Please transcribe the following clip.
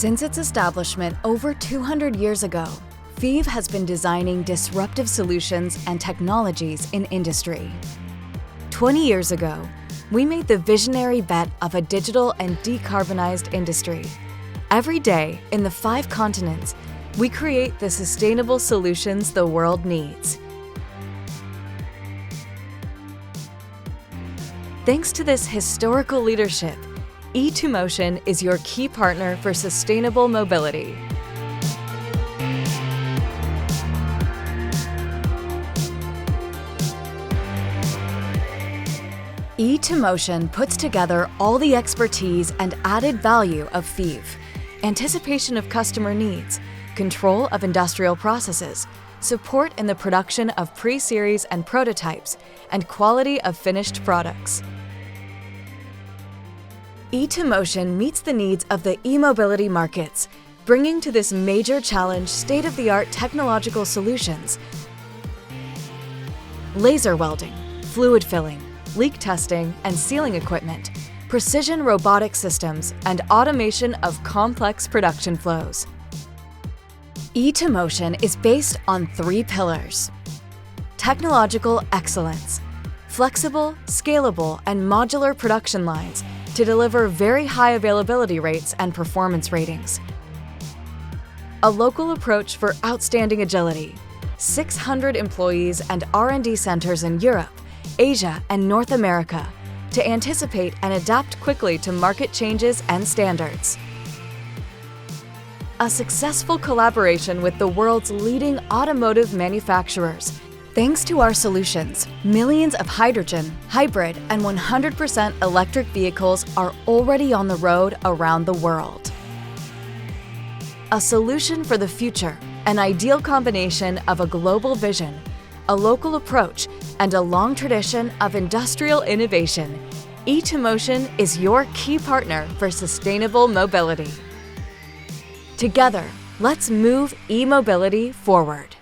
Since its establishment over 200 years ago, 𝗀𝗃 has been designing disruptive solutions and technologies in industry. 20 years ago, we made the visionary bet of a digital and decarbonized industry. Every day, in the 5 continents, we create the sustainable solutions the world needs. Thanks to this historical leadership, e2Motion is your key partner for sustainable mobility. e2Motion puts together all the expertise and added value of 𝗀𝗃, anticipation of customer needs, control of industrial processes, support in the production of pre-series and prototypes, and quality of finished products. e2Motion meets the needs of the e-mobility markets, bringing to this major challenge state-of-the-art technological solutions: laser welding, fluid filling, leak testing and sealing equipment, precision robotic systems, and automation of complex production flows. e2Motion is based on 3 pillars: technological excellence, flexible, scalable, and modular production lines to deliver very high availability rates and performance ratings, a local approach for outstanding agility, 600 employees and R&D centers in Europe, Asia, and North America to anticipate and adapt quickly to market changes and standards. A successful collaboration with the world's leading automotive manufacturers. Thanks to our solutions, millions of hydrogen, hybrid, and 100% electric vehicles are already on the road around the world. A solution for the future, an ideal combination of a global vision, a local approach, and a long tradition of industrial innovation. e2Motion is your key partner for sustainable mobility. Together, let's move e-mobility forward.